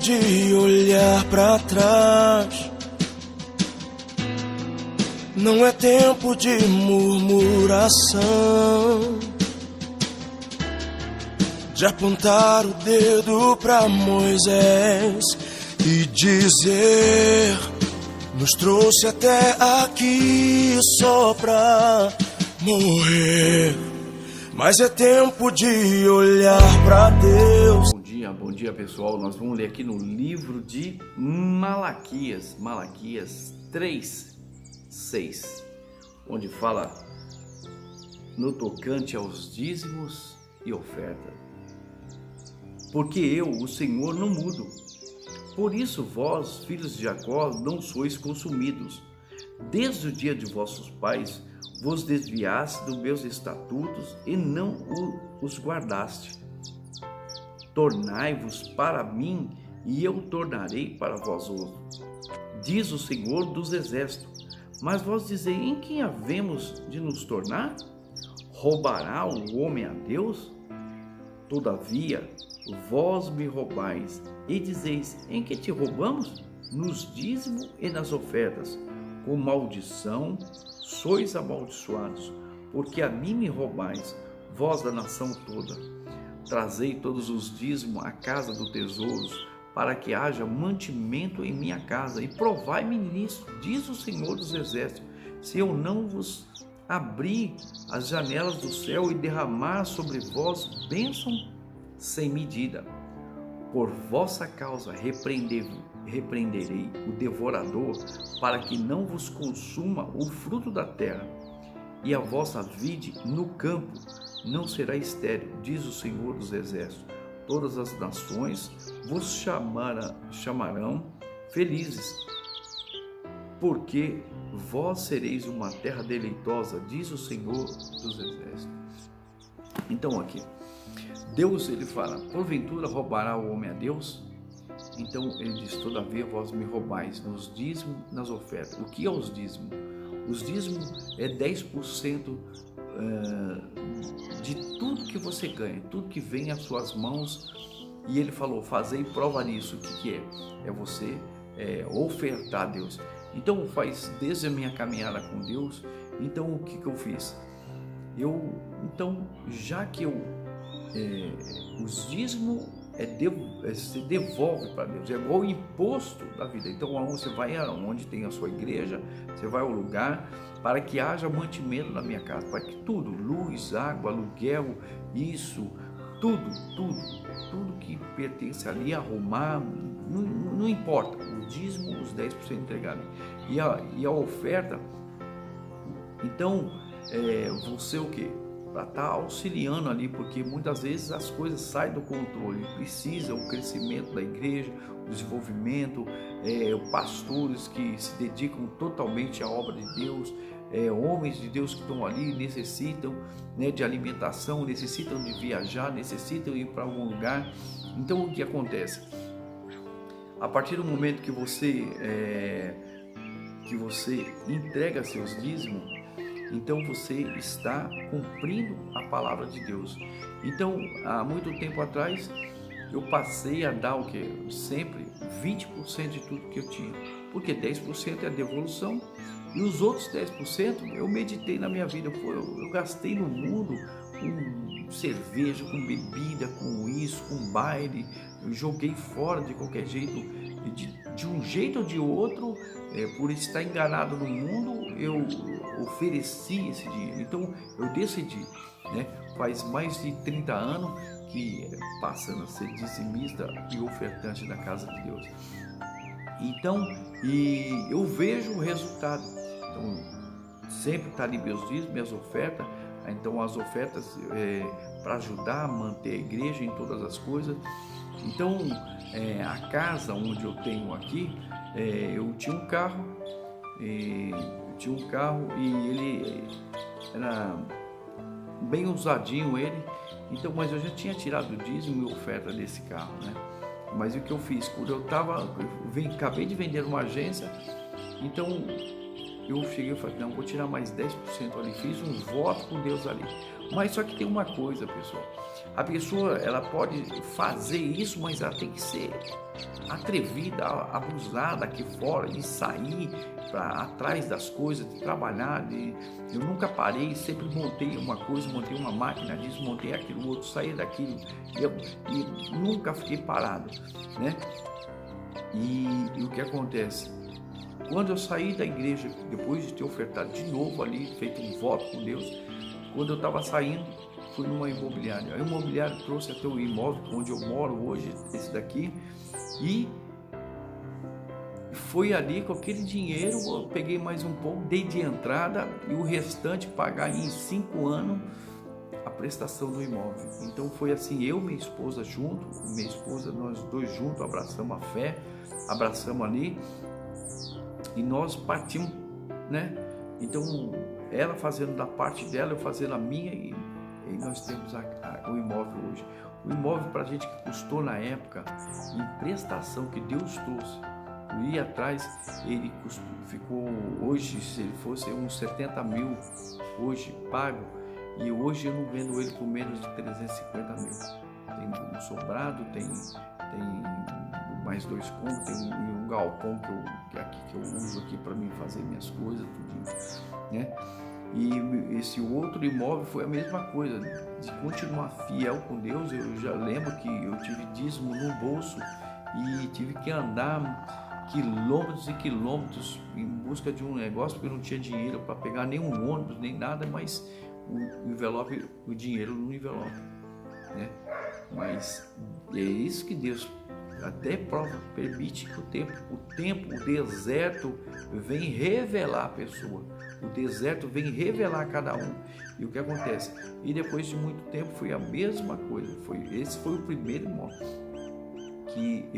de olhar pra trás. Não é tempo de murmuração, de apontar o dedo pra Moisés e dizer: nos trouxe até aqui só pra morrer. Mas é tempo de olhar pra Deus. Bom dia pessoal, nós vamos ler aqui no livro de Malaquias 3:6, onde fala no tocante aos dízimos e oferta. Porque eu, o Senhor, não mudo. Por isso vós, filhos de Jacó, não sois consumidos. Desde o dia de vossos pais vos desviaste dos meus estatutos e não os guardaste. Tornai-vos para mim e eu tornarei para vós outros, diz o Senhor dos Exércitos. Mas vós dizei: em quem havemos de nos tornar? Roubará o homem a Deus? Todavia, vós me roubais e dizeis: em que te roubamos? Nos dízimos e nas ofertas. Com maldição sois amaldiçoados, porque a mim me roubais, vós da nação toda. Trazei todos os dízimos à casa do tesouro, para que haja mantimento em minha casa, e provai-me nisso, diz o Senhor dos Exércitos, se eu não vos abrir as janelas do céu e derramar sobre vós bênção sem medida. Por vossa causa repreenderei o devorador, para que não vos consuma o fruto da terra, e a vossa vide no campo não será estéril, diz o Senhor dos Exércitos. Todas as nações vos chamarão felizes, porque vós sereis uma terra deleitosa, diz o Senhor dos Exércitos. Então aqui, Deus, ele fala: porventura roubará o homem a Deus? Então ele diz: todavia vós me roubais nos dízimos, nas ofertas. O que é os dízimos? Os dízimos é 10% de tudo que você ganha, tudo que vem às suas mãos. E ele falou: fazei prova nisso. O que é? É você ofertar a Deus. Então faz desde a minha caminhada com Deus. Então o que eu fiz? Já que os dízimos se devolve para Deus, é igual o imposto da vida. Então você vai aonde tem a sua igreja, você vai ao lugar para que haja mantimento na minha casa, para que tudo, luz, água, aluguel, isso, tudo que pertence ali, arrumar, não importa, o dízimo, os 10% entregarem, e a oferta. Então você o que? Para estar auxiliando ali, porque muitas vezes as coisas saem do controle, precisa o crescimento da igreja, o desenvolvimento, pastores que se dedicam totalmente à obra de Deus, homens de Deus que estão ali, necessitam de alimentação, necessitam de viajar, necessitam ir para algum lugar. Então o que acontece? A partir do momento que você entrega seus dízimos, então você está cumprindo a palavra de Deus. Então, há muito tempo atrás, eu passei a dar o quê? Sempre 20% de tudo que eu tinha, porque 10% é a devolução, e os outros 10% eu meditei na minha vida. Eu gastei no mundo com cerveja, com bebida, com isso, com baile, eu joguei fora de qualquer jeito, de um jeito ou de outro, por estar enganado no mundo, eu ofereci esse dinheiro. Então eu decidi, faz mais de 30 anos que passando a ser dizimista e ofertante da casa de Deus. Então, e eu vejo o resultado. Então sempre está ali meus dízimos, minhas ofertas. Então as ofertas para ajudar a manter a igreja em todas as coisas. Então a casa onde eu tenho aqui, eu tinha um carro, e ele era bem usadinho então, mas eu já tinha tirado o dízimo e oferta desse carro, Mas o que eu fiz? Quando eu acabei de vender uma agência, então eu cheguei e falei: não, vou tirar mais 10% ali, fiz um voto com Deus ali. Mas só que tem uma coisa, pessoal. A pessoa, ela pode fazer isso, mas ela tem que ser atrevida, abusada aqui fora, de sair atrás das coisas, de trabalhar. Eu nunca parei, sempre montei uma coisa, montei uma máquina disso, montei aquilo outro, saí daquilo e nunca fiquei parado, né? E o que acontece? Quando eu saí da igreja, depois de ter ofertado de novo ali, feito um voto com Deus, quando eu estava saindo, fui numa imobiliária. A imobiliária trouxe até o imóvel onde eu moro hoje, esse daqui, e foi ali com aquele dinheiro, eu peguei mais um pouco, dei de entrada e o restante pagar em 5 anos a prestação do imóvel. Então foi assim, eu e minha esposa junto, nós dois juntos, abraçamos a fé, abraçamos ali e nós partimos, né? Então ela fazendo da parte dela, eu fazendo a minha e nós temos o imóvel hoje. O imóvel para a gente que custou na época, em prestação que Deus trouxe, eu ia atrás, ele ficou hoje, se ele fosse uns 70 mil hoje pago, e hoje eu não vendo ele por menos de 350 mil. Tem um sobrado, tem mais 2 cômodos, tem um galpão que eu uso aqui para mim fazer minhas coisas, tudinho, né? E esse outro imóvel foi a mesma coisa, de continuar fiel com Deus. Eu já lembro que eu tive dízimo no bolso e tive que andar quilômetros e quilômetros em busca de um negócio, porque eu não tinha dinheiro para pegar nenhum ônibus, nem nada, mas o dinheiro no envelope, né? Mas é isso que Deus até prova, permite que o deserto vem revelar a pessoa. O deserto vem revelar cada um. E o que acontece? E depois de muito tempo foi a mesma coisa. Esse foi o primeiro imóvel que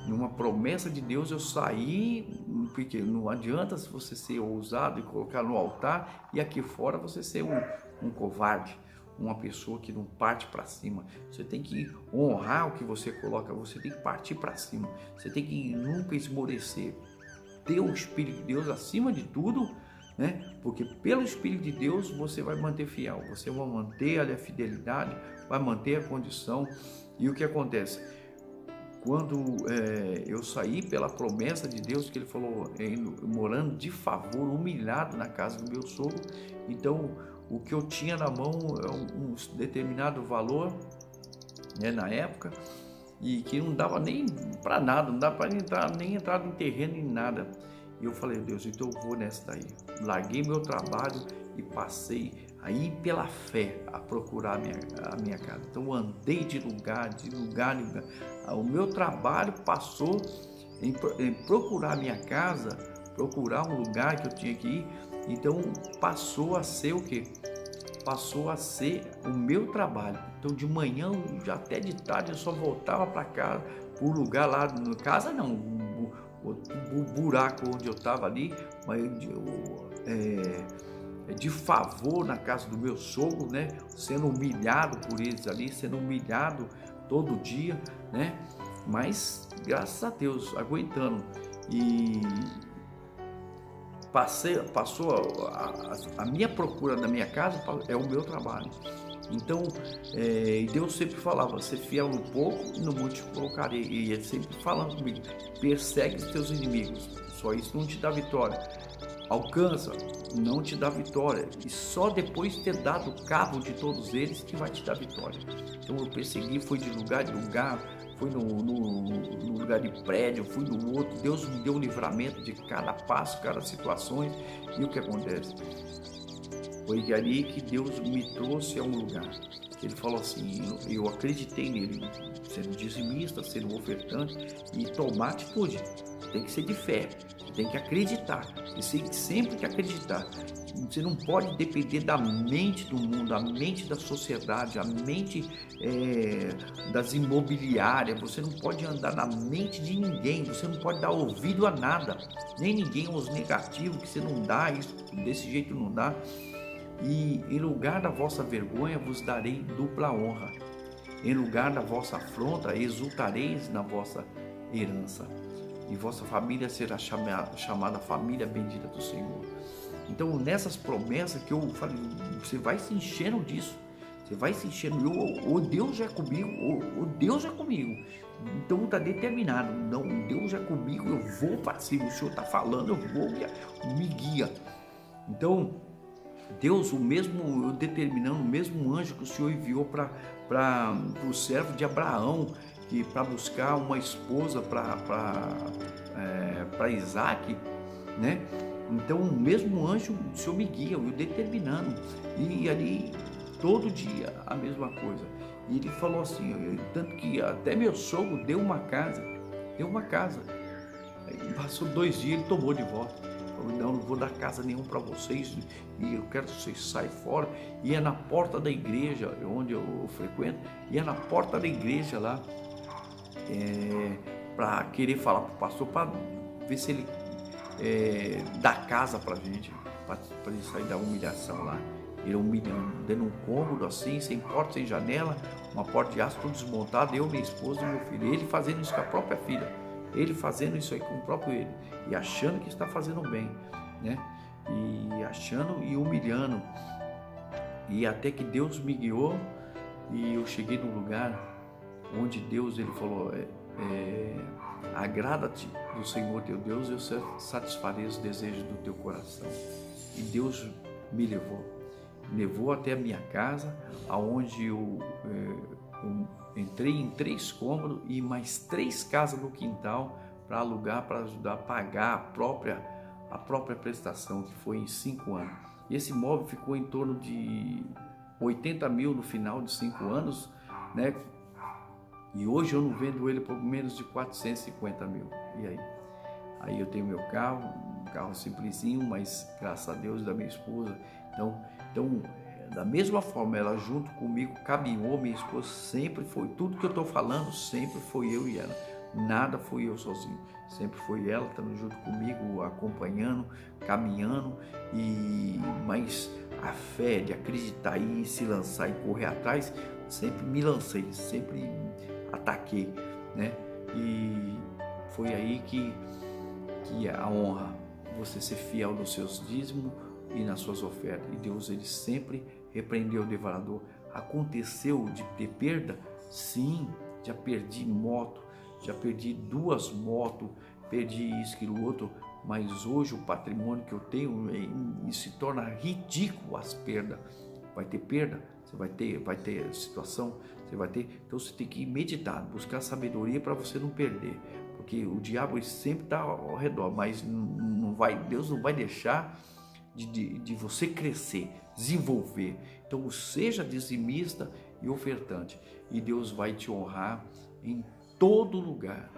numa promessa de Deus eu saí, porque não adianta se você ser ousado e colocar no altar e aqui fora você ser um covarde, uma pessoa que não parte para cima. Você tem que honrar o que você coloca, você tem que partir para cima, você tem que nunca esmorecer, ter o Espírito de Deus acima de tudo, né? Porque pelo Espírito de Deus você vai manter fiel, você vai manter a fidelidade, vai manter a condição. E o que acontece? Quando eu saí pela promessa de Deus, que Ele falou, morando de favor, humilhado na casa do meu sogro, então o que eu tinha na mão é um determinado valor, né, na época, e que não dava nem para nada, não dava para nem entrar no terreno nem nada. E eu falei, Deus, então eu vou nessa daí. Larguei meu trabalho e passei aí pela fé a procurar a minha casa. Então eu andei de lugar em lugar. O meu trabalho passou em procurar a minha casa, procurar um lugar que eu tinha que ir. Então passou a ser o quê? Passou a ser o meu trabalho. Então de manhã, já até de tarde, eu só voltava para casa, para o lugar lá, no casa não, o buraco onde eu estava ali, mas de favor na casa do meu sogro, né? Sendo humilhado por eles ali, sendo humilhado todo dia, né? Mas graças a Deus, aguentando. E passou a minha procura da minha casa é o meu trabalho. Então Deus sempre falava, ser fiel no pouco e no muito te colocarei. E Ele sempre falando comigo, persegue os teus inimigos, só isso não te dá vitória. Alcança, não te dá vitória, e só depois de ter dado cabo de todos eles que vai te dar vitória. Então eu persegui, fui de lugar em lugar, fui no lugar de prédio, fui no outro. Deus me deu o livramento de cada passo, cada situação. E o que acontece? Foi ali que Deus me trouxe a um lugar. Ele falou assim, eu acreditei nele, sendo dizimista, sendo ofertante, e tomar atitude. Tem que ser de fé, tem que acreditar, você tem sempre que acreditar. Você não pode depender da mente do mundo, a mente da sociedade, a mente das imobiliárias. Você não pode andar na mente de ninguém, você não pode dar ouvido a nada, nem ninguém aos negativos, que você não dá, isso desse jeito não dá. E em lugar da vossa vergonha vos darei dupla honra, em lugar da vossa afronta exultareis na vossa herança, e vossa família será chamada família bendita do Senhor. Então, nessas promessas que eu falei, você vai se enchendo disso. Você vai se enchendo, ou Deus já é comigo, ou Deus já é comigo. Então está determinado, não, Deus já é comigo, eu vou para cima, o Senhor está falando, eu vou, me guia. Então, Deus, o mesmo, determinando, o mesmo anjo que o Senhor enviou para o servo de Abraão, que para buscar uma esposa para Isaac, né? Então, o mesmo anjo, o Senhor me guia, eu determinando, e ali todo dia a mesma coisa. E ele falou assim, tanto que até meu sogro deu uma casa. Aí passou 2 dias, ele tomou de volta. Falou, não vou dar casa nenhuma para vocês, e eu quero que vocês saiam fora. Ia na porta da igreja, onde eu frequento, ia na porta da igreja lá, para querer falar para o pastor, para ver se ele dá casa para a gente, para ele sair da humilhação lá. Ele humilhando, dando um cômodo assim, sem porta, sem janela, uma porta de aço, tudo desmontado, eu, minha esposa e meu filho. Ele fazendo isso com a própria filha, ele fazendo isso aí com o próprio ele, e achando que está fazendo bem, né? E achando e humilhando. E até que Deus me guiou, e eu cheguei num lugar onde Deus, ele falou, agrada-te do Senhor teu Deus, eu satisfarei os desejos do teu coração. E Deus me levou até a minha casa, aonde eu entrei em 3 cômodos e mais 3 casas no quintal para alugar, para ajudar a pagar a própria prestação, que foi em 5 anos. E esse imóvel ficou em torno de 80 mil no final de 5 anos, né? E hoje eu não vendo ele por menos de 450 mil. E aí? Aí eu tenho meu carro, um carro simplesinho, mas graças a Deus, da minha esposa. Então, da mesma forma, ela junto comigo caminhou, minha esposa sempre foi, tudo que eu estou falando, sempre foi eu e ela. Nada fui eu sozinho, sempre foi ela estando junto comigo, acompanhando, caminhando. Mas a fé de acreditar e se lançar e correr atrás, sempre me lancei, sempre ataquei, né? E foi aí que a honra, você ser fiel nos seus dízimos e nas suas ofertas. E Deus, ele sempre repreendeu o devorador. Aconteceu de ter perda? Sim, já perdi moto, já perdi 2 motos, perdi isso, aquilo, outro, mas hoje o patrimônio que eu tenho se torna ridículo as perdas. Vai ter perda, você vai ter situação, você vai ter, então você tem que meditar, buscar sabedoria para você não perder, porque o diabo sempre está ao redor, mas Deus não vai deixar de você crescer, desenvolver. Então seja dizimista e ofertante, e Deus vai te honrar em todo lugar.